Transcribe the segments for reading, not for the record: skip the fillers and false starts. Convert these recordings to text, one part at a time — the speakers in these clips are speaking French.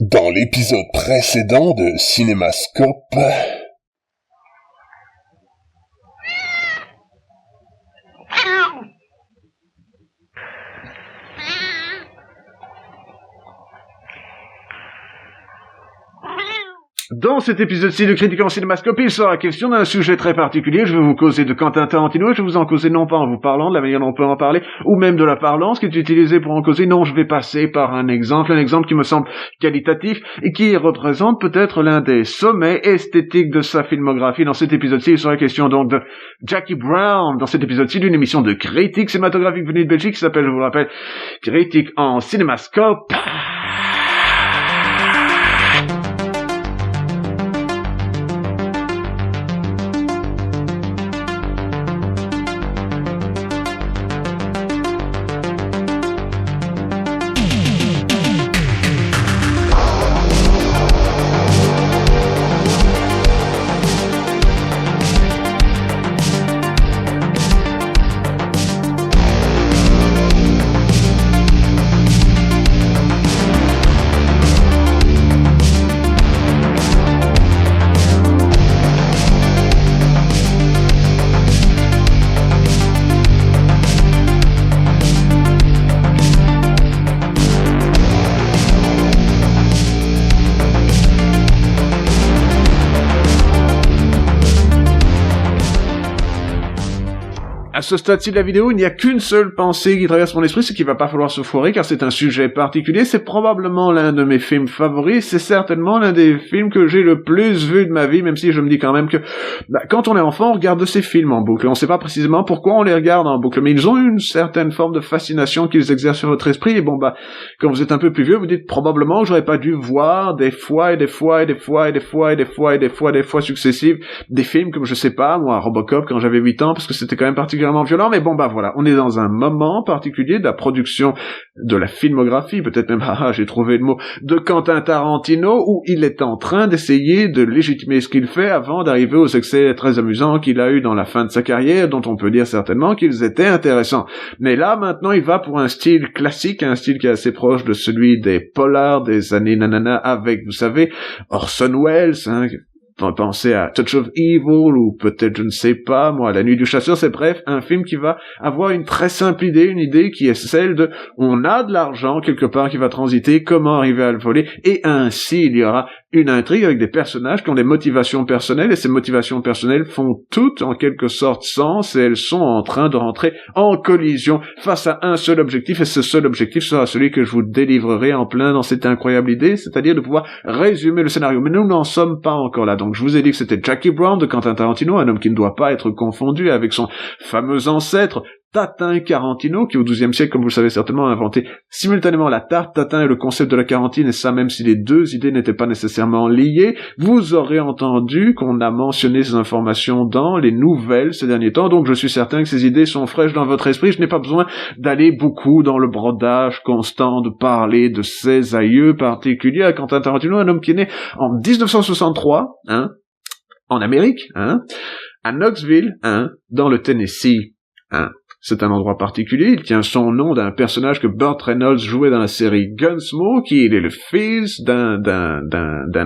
Dans l'épisode précédent de Cinémascope... Dans cet épisode-ci de Critique en Cinémascope, il sera question d'un sujet très particulier. Je vais vous causer de Quentin Tarantino et je vais vous en causer non pas en vous parlant de la manière dont on peut en parler, ou même de la parlance qui est utilisée pour en causer. Non, je vais passer par un exemple qui me semble qualitatif et qui représente peut-être l'un des sommets esthétiques de sa filmographie. Dans cet épisode-ci, il sera question donc de Jackie Brown. Dans cet épisode-ci d'une émission de critique cinématographique venue de Belgique qui s'appelle, je vous le rappelle, Critique en Cinémascope. À ce stade-ci de la vidéo, il n'y a qu'une seule pensée qui traverse mon esprit, c'est qu'il va pas falloir se foirer car c'est un sujet particulier, c'est probablement l'un de mes films favoris, c'est certainement l'un des films que j'ai le plus vu de ma vie, même si je me dis quand même que quand on est enfant, on regarde ces films en boucle, on sait pas précisément pourquoi on les regarde en boucle, mais ils ont une certaine forme de fascination qu'ils exercent sur votre esprit, et quand vous êtes un peu plus vieux, vous dites probablement que j'aurais pas dû voir des fois successives, des films comme je sais pas, moi, Robocop quand j'avais 8 ans, parce que c'était quand même particulièrement violent, mais voilà, on est dans un moment particulier de la production de la filmographie, peut-être même, j'ai trouvé le mot, de Quentin Tarantino, où il est en train d'essayer de légitimer ce qu'il fait avant d'arriver aux excès très amusants qu'il a eu dans la fin de sa carrière, dont on peut dire certainement qu'ils étaient intéressants. Mais là, maintenant, il va pour un style classique, un style qui est assez proche de celui des polars des années nanana, avec, vous savez, Orson Welles, pensez à Touch of Evil, ou peut-être, je ne sais pas, moi, La Nuit du Chasseur, c'est bref, un film qui va avoir une très simple idée, une idée qui est celle de, on a de l'argent quelque part qui va transiter, comment arriver à le voler, et ainsi il y aura une intrigue avec des personnages qui ont des motivations personnelles, et ces motivations personnelles font toutes, en quelque sorte, sens, et elles sont en train de rentrer en collision face à un seul objectif, et ce seul objectif sera celui que je vous délivrerai en plein dans cette incroyable idée, c'est-à-dire de pouvoir résumer le scénario. Mais nous n'en sommes pas encore là. Donc je vous ai dit que c'était Jackie Brown de Quentin Tarantino, un homme qui ne doit pas être confondu avec son fameux ancêtre, Tatin Carantino, qui au XIIe siècle, comme vous le savez certainement, a inventé simultanément la tarte tatin et le concept de la carantine, et ça même si les deux idées n'étaient pas nécessairement liées. Vous aurez entendu qu'on a mentionné ces informations dans les nouvelles ces derniers temps, donc je suis certain que ces idées sont fraîches dans votre esprit. Je n'ai pas besoin d'aller beaucoup dans le brodage constant, de parler de ses aïeux particuliers à Quentin Tarantino, un homme qui est né en 1963, en Amérique, à Knoxville, dans le Tennessee, C'est un endroit particulier, il tient son nom d'un personnage que Burt Reynolds jouait dans la série Gunsmoke, qui il est le fils d'un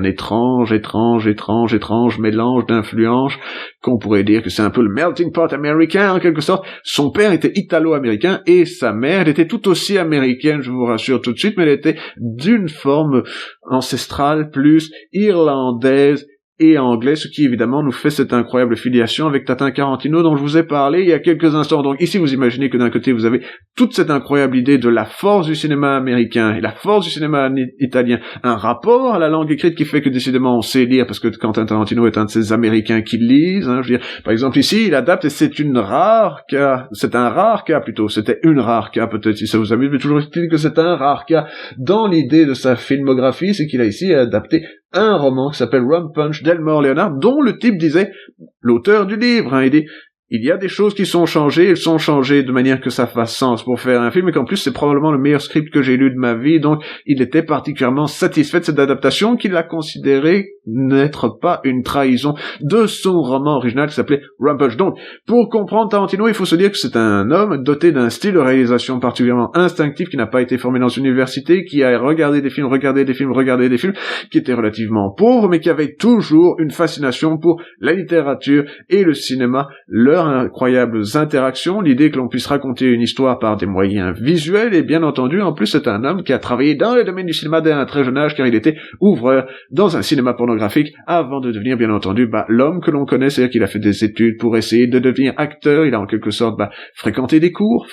étrange mélange d'influences, qu'on pourrait dire que c'est un peu le melting pot américain, en quelque sorte. Son père était italo-américain, et sa mère, elle était tout aussi américaine, je vous rassure tout de suite, mais elle était d'une forme ancestrale, plus irlandaise, et anglais, ce qui évidemment nous fait cette incroyable filiation avec Tatin Carantino dont je vous ai parlé il y a quelques instants. Donc ici vous imaginez que d'un côté vous avez toute cette incroyable idée de la force du cinéma américain et la force du cinéma italien, un rapport à la langue écrite qui fait que décidément on sait lire, parce que Quentin Tarantino est un de ces Américains qui lisent, je veux dire, par exemple ici il adapte, et c'était un rare cas peut-être si ça vous amuse, mais toujours est-il que c'est un rare cas dans l'idée de sa filmographie, c'est qu'il a ici adapté un roman qui s'appelle Rum Punch d'Elmore Leonard, dont le type disait, l'auteur du livre, il dit il y a des choses qui sont changées, elles sont changées de manière que ça fasse sens pour faire un film, et qu'en plus c'est probablement le meilleur script que j'ai lu de ma vie, donc il était particulièrement satisfait de cette adaptation, qu'il a considéré n'être pas une trahison de son roman original qui s'appelait Rampage. Donc, pour comprendre Tarantino, il faut se dire que c'est un homme doté d'un style de réalisation particulièrement instinctif, qui n'a pas été formé dans une université, qui a regardé des films, qui était relativement pauvre, mais qui avait toujours une fascination pour la littérature et le cinéma, leurs incroyables interactions, l'idée que l'on puisse raconter une histoire par des moyens visuels, et bien entendu, en plus, c'est un homme qui a travaillé dans le domaine du cinéma dès un très jeune âge, car il était ouvreur dans un cinéma pornographique, avant de devenir, bien entendu, l'homme que l'on connaît, c'est-à-dire qu'il a fait des études pour essayer de devenir acteur, il a en quelque sorte, fréquenté des cours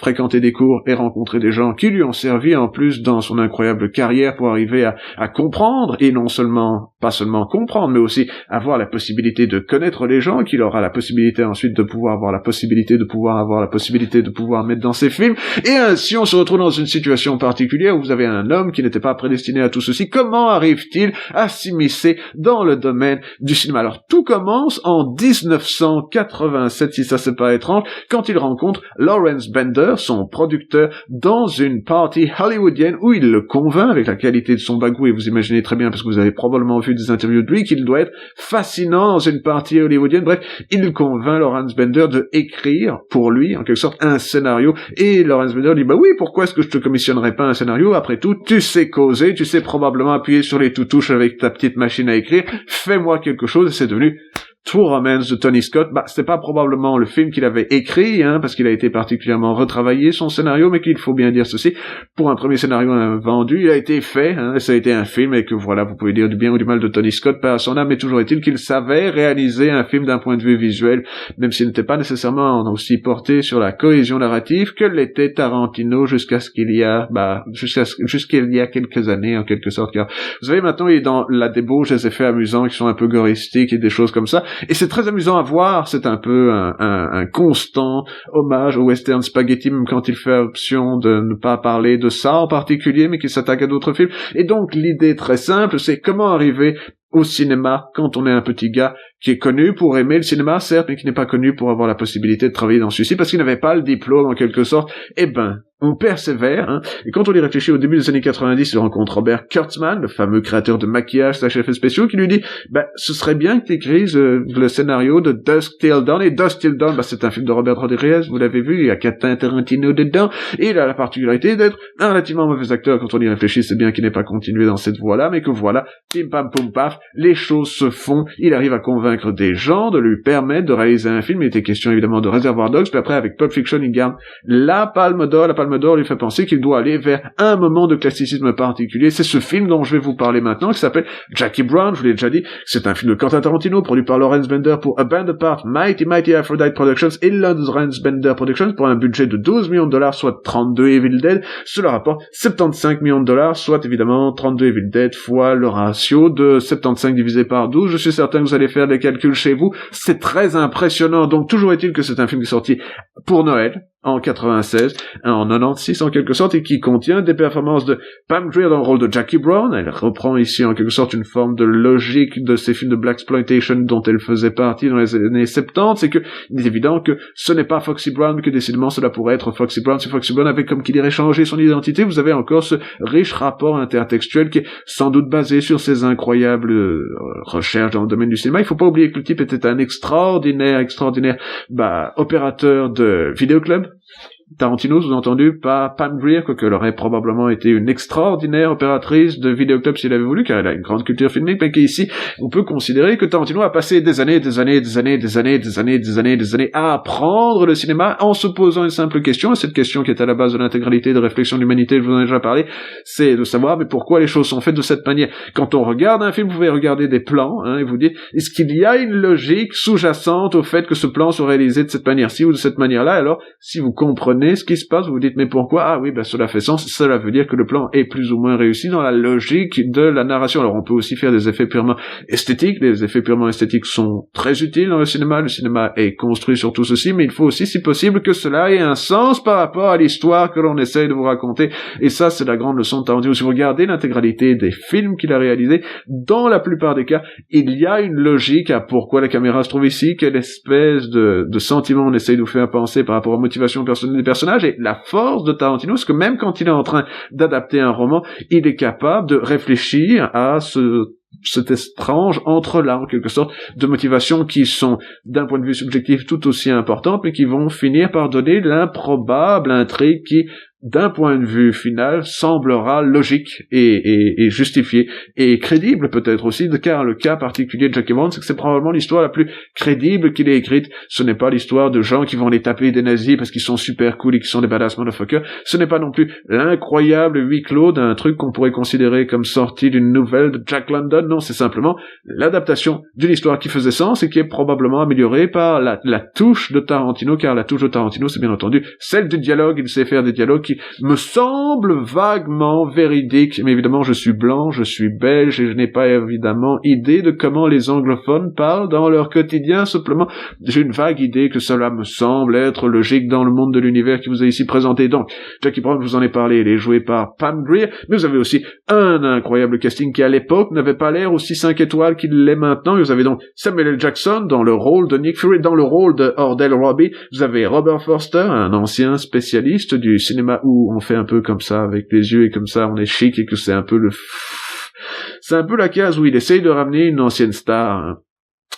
et rencontré des gens qui lui ont servi, en plus, dans son incroyable carrière, pour arriver à comprendre, et pas seulement comprendre, mais aussi avoir la possibilité de connaître les gens, qu'il aura la possibilité ensuite de pouvoir avoir la possibilité de pouvoir mettre dans ses films, et ainsi on se retrouve dans une situation particulière où vous avez un homme qui n'était pas prédestiné à tout ceci. Comment arrive-t-il à s'immiscer dans le domaine du cinéma? Alors tout commence en 1987, si ça c'est pas étrange, quand il rencontre Lawrence Bender, son producteur, dans une party hollywoodienne où il le convainc avec la qualité de son bagou, et vous imaginez très bien, parce que vous avez probablement vu des interviews de lui, qu'il doit être fascinant dans une party hollywoodienne. Bref, il convainc Lawrence Bender de écrire pour lui, en quelque sorte, un scénario, et Lawrence Bender dit, oui, pourquoi est-ce que je te commissionnerais pas un scénario? Après tout, tu sais causer, tu sais probablement appuyer sur les touches avec ta petite machine à écrire, fais-moi quelque chose, et c'est devenu True Romance de Tony Scott. C'était pas probablement le film qu'il avait écrit, parce qu'il a été particulièrement retravaillé, son scénario, mais qu'il faut bien dire ceci, pour un premier scénario vendu, il a été fait, ça a été un film, et que voilà, vous pouvez dire du bien ou du mal de Tony Scott, pas à son âme, mais toujours est-il qu'il savait réaliser un film d'un point de vue visuel, même s'il n'était pas nécessairement aussi porté sur la cohésion narrative que l'était Tarantino jusqu'à qu'il y a quelques années, en quelque sorte, car vous savez, maintenant, il est dans la débauche des effets amusants qui sont un peu goristiques et des choses comme ça. Et c'est très amusant à voir, c'est un peu un constant hommage au western spaghetti, même quand il fait option de ne pas parler de ça en particulier, mais qu'il s'attaque à d'autres films. Et donc l'idée très simple, c'est comment arriver au cinéma quand on est un petit gars qui est connu pour aimer le cinéma, certes, mais qui n'est pas connu pour avoir la possibilité de travailler dans celui-ci, parce qu'il n'avait pas le diplôme en quelque sorte. On persévère, et quand on y réfléchit, au début des années 90, il rencontre Robert Kurtzman, le fameux créateur de maquillage / effets spéciaux, qui lui dit, ce serait bien que tu écrives le scénario de Dusk Till Dawn, et Dusk Till Dawn, c'est un film de Robert Rodriguez, vous l'avez vu, il y a Quentin Tarantino dedans, et il a la particularité d'être un relativement mauvais acteur. Quand on y réfléchit, c'est bien qu'il n'ait pas continué dans cette voie-là, mais que voilà, pim pam poum paf, les choses se font, il arrive à convaincre des gens de lui permettre de réaliser un film. Il était question évidemment de Reservoir Dogs, puis après avec Pulp Fiction, il garde la Palme d'Or lui fait penser qu'il doit aller vers un moment de classicisme particulier. C'est ce film dont je vais vous parler maintenant, qui s'appelle Jackie Brown. Je vous l'ai déjà dit, c'est un film de Quentin Tarantino, produit par Lawrence Bender pour A Band Apart, Mighty Aphrodite Productions et Lawrence Bender Productions, pour un budget de $12 millions, soit 32 Evil Dead. Cela rapporte $75 millions, soit évidemment 32 Evil Dead fois le ratio de 75 divisé par 12. Je suis certain que vous allez faire des calculs chez vous. C'est très impressionnant. Donc toujours est-il que c'est un film qui est sorti pour Noël, en 96, en 96 en quelque sorte, et qui contient des performances de Pam Grier dans le rôle de Jackie Brown. Elle reprend ici en quelque sorte une forme de logique de ces films de blaxploitation dont elle faisait partie dans les années 70. C'est que il est évident que ce n'est pas Foxy Brown, que décidément cela pourrait être Foxy Brown. Si Foxy Brown avait comme qu'il dirait changé son identité, vous avez encore ce riche rapport intertextuel qui est sans doute basé sur ces incroyables recherches dans le domaine du cinéma. Il faut pas oublier que le type était un extraordinaire opérateur de vidéoclub. Tarantino, sous-entendu, pas Pam Grier, quoique elle aurait probablement été une extraordinaire opératrice de vidéoclub s'il avait voulu, car elle a une grande culture filmique, mais qu'ici, on peut considérer que Tarantino a passé des années à apprendre le cinéma en se posant une simple question, et cette question qui est à la base de l'intégralité de réflexion de l'humanité, je vous en ai déjà parlé, c'est de savoir, mais pourquoi les choses sont faites de cette manière. Quand on regarde un film, vous pouvez regarder des plans, et vous dites, est-ce qu'il y a une logique sous-jacente au fait que ce plan soit réalisé de cette manière-ci ou de cette manière-là? Alors, si vous comprenez comprenez ce qui se passe, vous vous dites mais pourquoi? Ah oui, cela fait sens, cela veut dire que le plan est plus ou moins réussi dans la logique de la narration. Alors on peut aussi faire des effets purement esthétiques, les effets purement esthétiques sont très utiles dans le cinéma est construit sur tout ceci, mais il faut aussi, si possible, que cela ait un sens par rapport à l'histoire que l'on essaye de vous raconter, et ça c'est la grande leçon de Tarantino. Si vous regardez l'intégralité des films qu'il a réalisés, dans la plupart des cas, il y a une logique à pourquoi la caméra se trouve ici, quelle espèce de sentiment on essaye de vous faire penser par rapport aux motivations personnelles des personnages, et la force de Tarantino, c'est que même quand il est en train d'adapter un roman, il est capable de réfléchir à cet étrange entre-là, en quelque sorte, de motivations qui sont, d'un point de vue subjectif, tout aussi importantes, mais qui vont finir par donner l'improbable intrigue qui, d'un point de vue final, semblera logique et justifié et crédible peut-être aussi, car le cas particulier de Jackie Brown, c'est que c'est probablement l'histoire la plus crédible qu'il ait écrite. Ce n'est pas l'histoire de gens qui vont les taper des nazis parce qu'ils sont super cool et qui sont des badass motherfuckers. Ce n'est pas non plus l'incroyable huis clos d'un truc qu'on pourrait considérer comme sorti d'une nouvelle de Jack London. Non, c'est simplement l'adaptation d'une histoire qui faisait sens et qui est probablement améliorée par la touche de Tarantino, car la touche de Tarantino, c'est bien entendu celle du dialogue. Il sait faire des dialogues qui me semblent vaguement véridiques, mais évidemment je suis blanc, je suis belge et je n'ai pas évidemment idée de comment les anglophones parlent dans leur quotidien. Simplement, j'ai une vague idée que cela me semble être logique dans le monde de l'univers qui vous est ici présenté. Donc, Jackie Brown, je vous en ai parlé, il est joué par Pam Grier, mais vous avez aussi un incroyable casting qui à l'époque n'avait pas l'air aussi 5 étoiles qu'il l'est maintenant. Vous avez donc Samuel L. Jackson dans le rôle de Nick Fury, dans le rôle de Ordell Robbie. Vous avez Robert Forster, un ancien spécialiste du cinéma où on fait un peu comme ça avec les yeux et comme ça on est chic et que c'est un peu la case où il essaye de ramener une ancienne star, hein.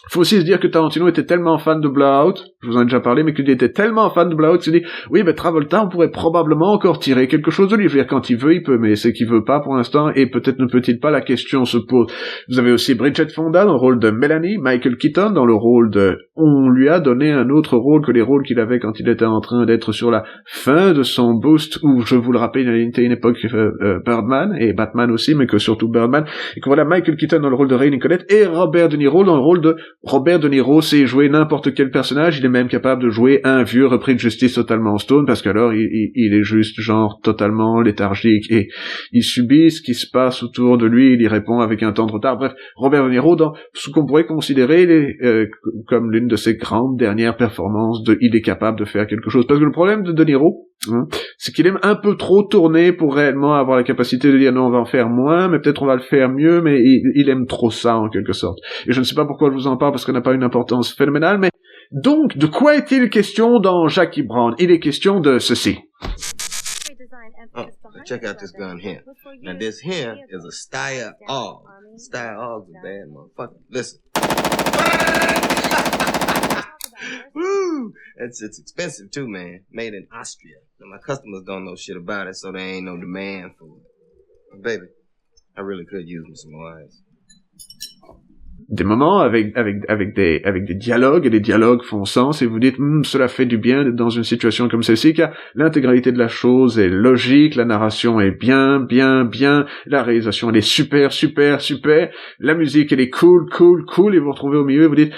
Faut aussi se dire que Tarantino était tellement fan de Blowout, je vous en ai déjà parlé, mais qu'il était tellement fan de Blowout, il s'est dit, oui, Travolta, on pourrait probablement encore tirer quelque chose de lui. Je veux dire, quand il veut, il peut, mais c'est qu'il veut pas pour l'instant, et peut-être ne peut-il pas, la question se pose. Vous avez aussi Bridget Fonda dans le rôle de Melanie, Michael Keaton dans le rôle de... On lui a donné un autre rôle que les rôles qu'il avait quand il était en train d'être sur la fin de son boost, où, je vous le rappelle, il était une époque Birdman, et Batman aussi, mais que surtout Birdman, et que voilà, Michael Keaton dans le rôle de Ray Nicolette, et Robert De Niro dans le rôle de... Robert De Niro sait jouer n'importe quel personnage, il est même capable de jouer un vieux repris de justice totalement stone, parce qu'alors il est juste genre totalement léthargique, et il subit ce qui se passe autour de lui, il y répond avec un temps de retard. Bref, Robert De Niro dans ce qu'on pourrait considérer comme l'une de ses grandes dernières performances il est capable de faire quelque chose. Parce que le problème de De Niro, c'est qu'il aime un peu trop tourner pour réellement avoir la capacité de dire non, on va en faire moins, mais peut-être on va le faire mieux, mais il aime trop ça en quelque sorte. Et je ne sais pas pourquoi je vous en parle, parce qu'on n'a pas une importance phénoménale, mais donc, de quoi est-il question dans Jackie Brown? Il est question de ceci. Oh, check out this gun here. Now this here is a Steyr AUG. Steyr AUG's a bad motherfucker. Listen. Woo! It's expensive too, man. Made in Austria. Now my customers don't know shit about it, so there ain't no demand for it. But baby, I really could use me some more ice. Des moments avec des dialogues, et les dialogues font sens, et vous dites cela fait du bien d'être dans une situation comme celle-ci, car l'intégralité de la chose est logique, la narration est bien, la réalisation elle est super, la musique elle est cool, et vous vous retrouvez au milieu et vous dites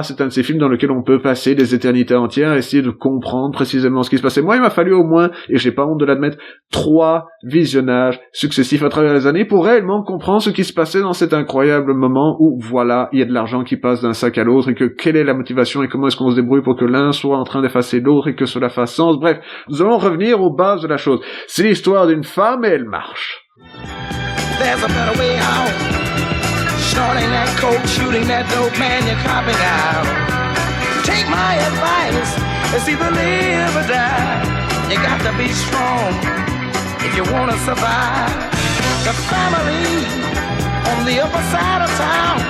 c'est un de ces films dans lequel on peut passer des éternités entières, essayer de comprendre précisément ce qui se passait. Moi il m'a fallu au moins, et j'ai pas honte de l'admettre, 3 visionnages successifs à travers les années pour réellement comprendre ce qui se passait dans cet incroyable moment où voilà, il y a de l'argent qui passe d'un sac à l'autre, et que quelle est la motivation et comment est-ce qu'on se débrouille pour que l'un soit en train d'effacer l'autre et que cela fasse sens. Bref, nous allons revenir aux bases de la chose. C'est l'histoire d'une femme et elle marche. There's a better way out. Snorting that coke, shooting that dope, man, you're copping out. Take my advice, it's either live or die. You got to be strong if you want to survive. The family on the upper side of town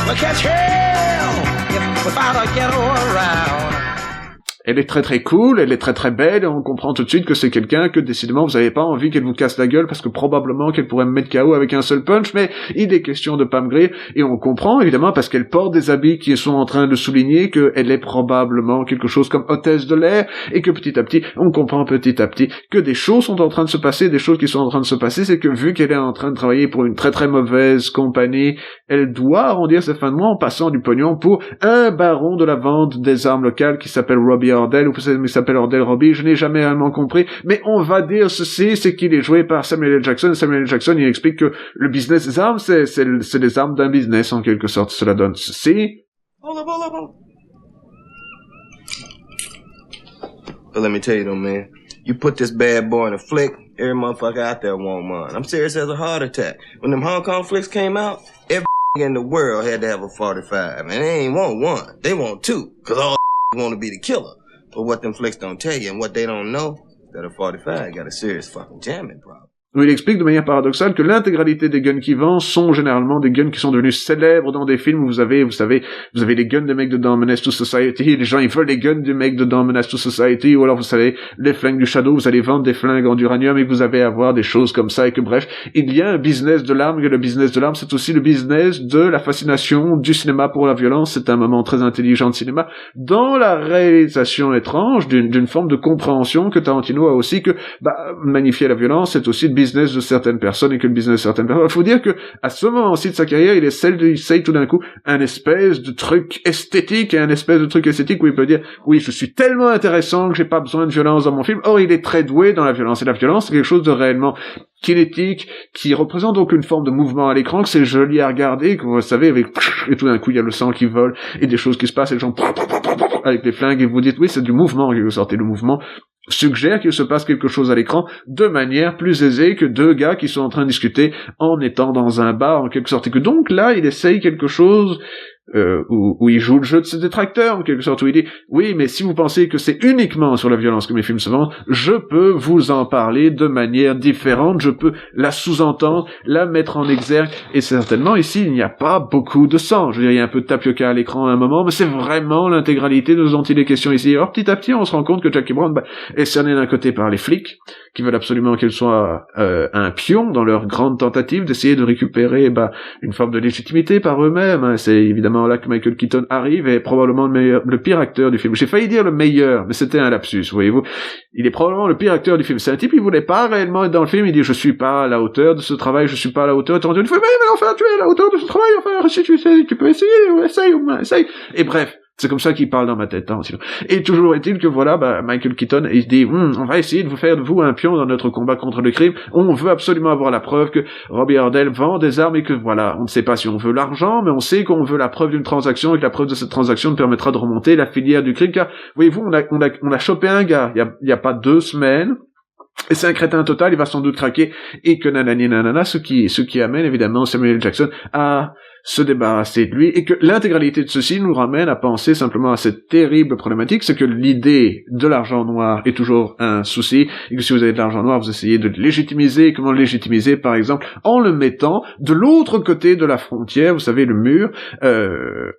will catch hell without a ghetto around. Elle est très cool, elle est très belle, et on comprend tout de suite que c'est quelqu'un que décidément vous avez pas envie qu'elle vous casse la gueule, parce que probablement qu'elle pourrait me mettre KO avec un seul punch, mais il est question de Pam Grier, et on comprend évidemment parce qu'elle porte des habits qui sont en train de souligner qu'elle est probablement quelque chose comme hôtesse de l'air, et que petit à petit, on comprend petit à petit que des choses sont en train de se passer, c'est que vu qu'elle est en train de travailler pour une très mauvaise compagnie, elle doit arrondir ses fins de mois en passant du pognon pour un baron de la vente des armes locales qui s'appelle Robbie Ordell, ou peut-être il s'appelle Ordell Robbie, je n'ai jamais réellement compris, mais on va dire ceci, c'est qu'il est joué par Samuel L. Jackson. Samuel L. Jackson, il explique que le business des armes, c'est les armes d'un business, en quelque sorte. Cela donne ceci. Hold up. But let me tell you though, man, you put this bad boy in a flick, every motherfucker out there want one. I'm serious as a heart attack. When them Hong Kong flicks came out, every in the world had to have a 45, and they ain't want one, they want two, cause all want to be the killer. But what them flicks don't tell you, and what they don't know, that a 45 got a serious fucking jamming problem. Où il explique de manière paradoxale que l'intégralité des guns qu'il vend sont généralement des guns qui sont devenus célèbres dans des films où vous avez les guns des mecs de dans Menace to Society, les gens ils veulent les guns du mec de dans Menace to Society, ou alors vous savez, les flingues du Shadow, vous allez vendre des flingues en uranium et que vous avez à avoir des choses comme ça, et que bref, il y a un business de l'arme, et le business de l'arme c'est aussi le business de la fascination du cinéma pour la violence. C'est un moment très intelligent de cinéma dans la réalisation étrange d'une forme de compréhension que Tarantino a aussi, que magnifier la violence c'est aussi le business de certaines personnes, et que le business de certaines personnes. Il faut dire que à ce moment-ci de sa carrière, il essaye tout d'un coup un espèce de truc esthétique, où il peut dire oui, je suis tellement intéressant que j'ai pas besoin de violence dans mon film. Or, il est très doué dans la violence, et la violence c'est quelque chose de réellement kinétique, qui représente donc une forme de mouvement à l'écran, que c'est joli à regarder, que vous savez, et tout d'un coup il y a le sang qui vole, et des choses qui se passent, et les gens avec les flingues, et vous dites oui, c'est du mouvement, et vous sortez le mouvement suggère qu'il se passe quelque chose à l'écran de manière plus aisée que deux gars qui sont en train de discuter en étant dans un bar, en quelque sorte. Et que donc là, il essaye quelque chose où il joue le jeu de ses détracteurs, en quelque sorte, où il dit « Oui, mais si vous pensez que c'est uniquement sur la violence que mes films se vendent, je peux vous en parler de manière différente, je peux la sous-entendre, la mettre en exergue, et certainement, ici, il n'y a pas beaucoup de sang. Je veux dire, il y a un peu de tapioca à l'écran à un moment, mais c'est vraiment l'intégralité de ce dont il est question ici. Alors, petit à petit, on se rend compte que Jackie Brown est cerné d'un côté par les flics, qui veulent absolument qu'elle soit un pion dans leur grande tentative d'essayer de récupérer une forme de légitimité par eux-mêmes. C'est évidemment là que Michael Keaton arrive, et est probablement le pire acteur du film. J'ai failli dire le meilleur, mais c'était un lapsus, voyez-vous. Il est probablement le pire acteur du film. C'est un type, il voulait pas réellement être dans le film, il dit je suis pas à la hauteur de ce travail, je suis pas à la hauteur. Il fait mais enfin tu es à la hauteur de ce travail, enfin si tu sais, tu peux essayer, essaye. Et bref. C'est comme ça qu'il parle dans ma tête, hein, sinon. Et toujours est-il que voilà, Michael Keaton, il se dit, on va essayer de vous faire de vous un pion dans notre combat contre le crime. On veut absolument avoir la preuve que Robbie Ordell vend des armes, et que voilà, on ne sait pas si on veut l'argent, mais on sait qu'on veut la preuve d'une transaction, et que la preuve de cette transaction nous permettra de remonter la filière du crime. Car, voyez-vous, on a chopé un gars, il y a pas 2 semaines, et c'est un crétin total, il va sans doute craquer, et que nanana, ce qui amène évidemment Samuel L. Jackson à se débarrasser de lui, et que l'intégralité de ceci nous ramène à penser simplement à cette terrible problématique, c'est que l'idée de l'argent noir est toujours un souci, et que si vous avez de l'argent noir, vous essayez de le légitimiser. Comment le légitimiser? Par exemple, en le mettant de l'autre côté de la frontière, vous savez, le mur,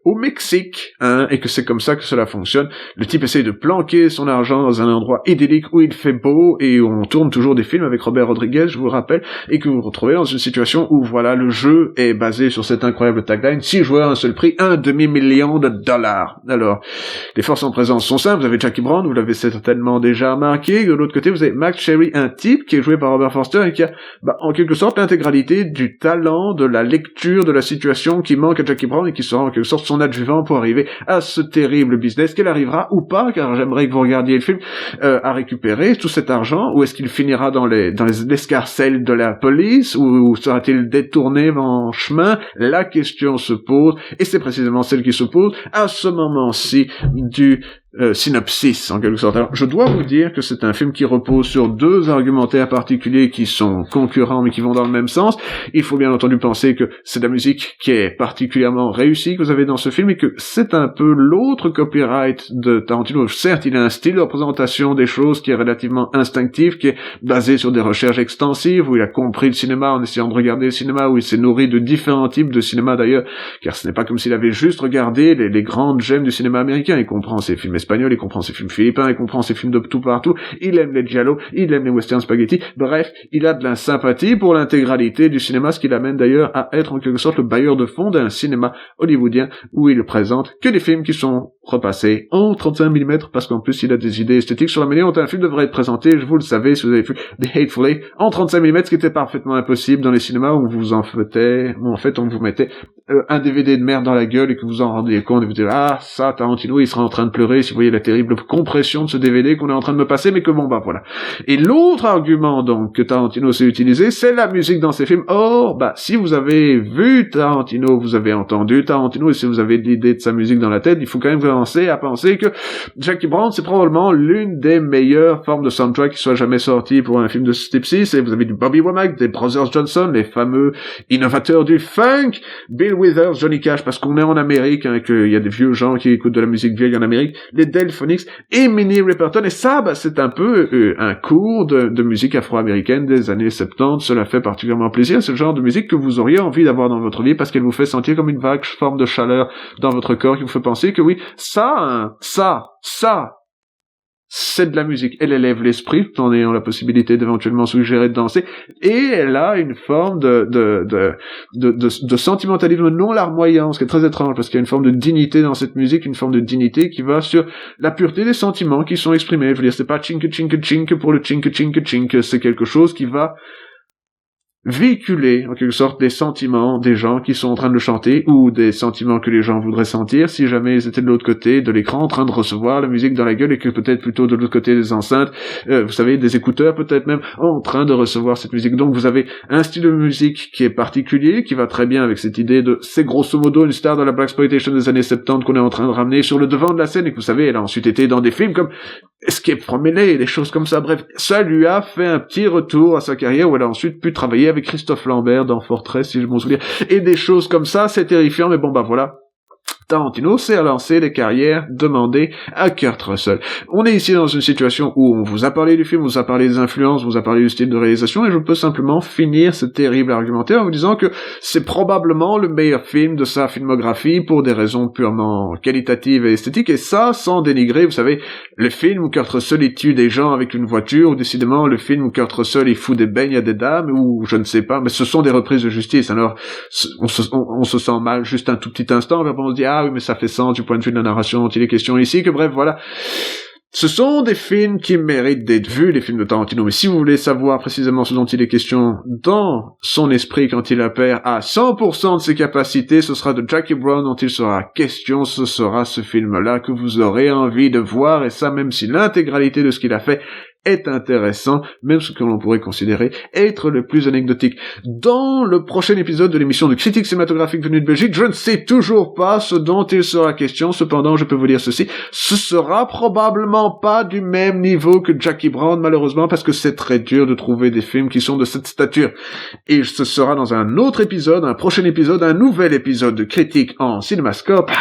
au Mexique, et que c'est comme ça que cela fonctionne. Le type essaye de planquer son argent dans un endroit idyllique où il fait beau, et où on tourne toujours des films avec Robert Rodriguez, je vous le rappelle, et que vous vous retrouvez dans une situation où, voilà, le jeu est basé sur cette incroyable tagline, 6 joueurs, un seul prix, $1 demi-million. Alors, les forces en présence sont simples. Vous avez Jackie Brown, vous l'avez certainement déjà remarqué. De l'autre côté, vous avez Max Cherry, un type qui est joué par Robert Forster, et qui a, en quelque sorte, l'intégralité du talent, de la lecture de la situation qui manque à Jackie Brown, et qui sera en quelque sorte son adjuvant pour arriver à ce terrible business, qu'elle arrivera ou pas, car j'aimerais que vous regardiez le film, à récupérer tout cet argent, ou est-ce qu'il finira dans les escarcelles de la police, ou sera-t-il détourné en chemin? La question se pose, et c'est précisément celle qui se pose à ce moment-ci du synopsis, en quelque sorte. Alors, je dois vous dire que c'est un film qui repose sur 2 argumentaires particuliers qui sont concurrents, mais qui vont dans le même sens. Il faut bien entendu penser que c'est de la musique qui est particulièrement réussie que vous avez dans ce film, et que c'est un peu l'autre copyright de Tarantino. Certes, il a un style de représentation des choses qui est relativement instinctif, qui est basé sur des recherches extensives, où il a compris le cinéma en essayant de regarder le cinéma, où il s'est nourri de différents types de cinéma d'ailleurs, car ce n'est pas comme s'il avait juste regardé les grandes gemmes du cinéma américain. Il comprend ses films espagnols, il comprend ses films philippins, il comprend ses films de tout partout, il aime les giallo, il aime les western spaghetti, bref, il a de la sympathie pour l'intégralité du cinéma, ce qui l'amène d'ailleurs à être en quelque sorte le bailleur de fonds d'un cinéma hollywoodien où il présente que des films qui sont repassés en 35 mm, parce qu'en plus il a des idées esthétiques sur la manière dont un film devrait être présenté. Je vous le savez, si vous avez vu The Hateful Eight en 35 mm, ce qui était parfaitement impossible dans les cinémas où on vous mettait un DVD de merde dans la gueule et que vous en rendez compte et vous dites ah ça Tarantino il sera en train de pleurer si vous voyez la terrible compression de ce DVD qu'on est en train de me passer, mais que bon bah voilà. Et l'autre argument donc que Tarantino s'est utilisé, c'est la musique dans ses films. Or bah si vous avez vu Tarantino, vous avez entendu Tarantino et si vous avez l'idée de sa musique dans la tête, il faut quand même commencer à penser que Jackie Brown c'est probablement l'une des meilleures formes de soundtrack qui soit jamais sortie pour un film de ce type-ci. Et vous avez du Bobby Womack, des Brothers Johnson, les fameux innovateurs du funk, Bill Withers, Johnny Cash, parce qu'on est en Amérique, hein, qu'il y a des vieux gens qui écoutent de la musique vieille en Amérique, les Delphonics et Minnie Riperton, et ça, bah, c'est un peu un cours de musique afro-américaine des années 70, cela fait particulièrement plaisir, c'est le genre de musique que vous auriez envie d'avoir dans votre vie, parce qu'elle vous fait sentir comme une vague forme de chaleur dans votre corps, qui vous fait penser que oui, ça, c'est de la musique. Elle élève l'esprit, tout en ayant la possibilité d'éventuellement suggérer de danser, et elle a une forme de sentimentalisme non larmoyant, ce qui est très étrange, parce qu'il y a une forme de dignité dans cette musique, une forme de dignité qui va sur la pureté des sentiments qui sont exprimés. Je veux dire, c'est pas chink chink chink pour le chink chink chink, c'est quelque chose qui va véhiculer en quelque sorte des sentiments des gens qui sont en train de le chanter, ou des sentiments que les gens voudraient sentir si jamais ils étaient de l'autre côté de l'écran en train de recevoir la musique dans la gueule, et que peut-être plutôt de l'autre côté des enceintes, vous savez, des écouteurs peut-être même, en train de recevoir cette musique. Donc vous avez un style de musique qui est particulier, qui va très bien avec cette idée de c'est grosso modo une star de la blaxploitation des années 70 qu'on est en train de ramener sur le devant de la scène, et que vous savez, elle a ensuite été dans des films comme Escape from LA, des choses comme ça. Bref, ça lui a fait un petit retour à sa carrière où elle a ensuite pu travailler avec Christophe Lambert dans Fortress, si je m'en souviens, et des choses comme ça. C'est terrifiant, mais bon bah voilà. Tarantino s'est lancé les carrières demandées à Kurt Russell. On est ici dans une situation où on vous a parlé du film, on vous a parlé des influences, on vous a parlé du style de réalisation, et je peux simplement finir ce terrible argumentaire en vous disant que c'est probablement le meilleur film de sa filmographie pour des raisons purement qualitatives et esthétiques, et ça sans dénigrer, vous savez, le film où Kurt Russell il tue des gens avec une voiture, ou décidément le film où Kurt Russell il fout des beignes à des dames, ou je ne sais pas, mais ce sont des reprises de justice. Alors on se sent mal juste un tout petit instant, mais on se dit ah oui mais ça fait sens du point de vue de la narration dont il est question ici, que bref voilà. Ce sont des films qui méritent d'être vus, les films de Tarantino, mais si vous voulez savoir précisément ce dont il est question dans son esprit quand il apparaît à 100% de ses capacités, ce sera de Jackie Brown dont il sera question, ce sera ce film-là que vous aurez envie de voir, et ça même si l'intégralité de ce qu'il a fait est intéressant, même ce que l'on pourrait considérer être le plus anecdotique. Dans le prochain épisode de l'émission de Critique cinématographique venue de Belgique, je ne sais toujours pas ce dont il sera question, cependant je peux vous dire ceci, ce sera probablement pas du même niveau que Jackie Brown, malheureusement, parce que c'est très dur de trouver des films qui sont de cette stature. Et ce sera dans un autre épisode, un prochain épisode, un nouvel épisode de Critique en Cinémascope.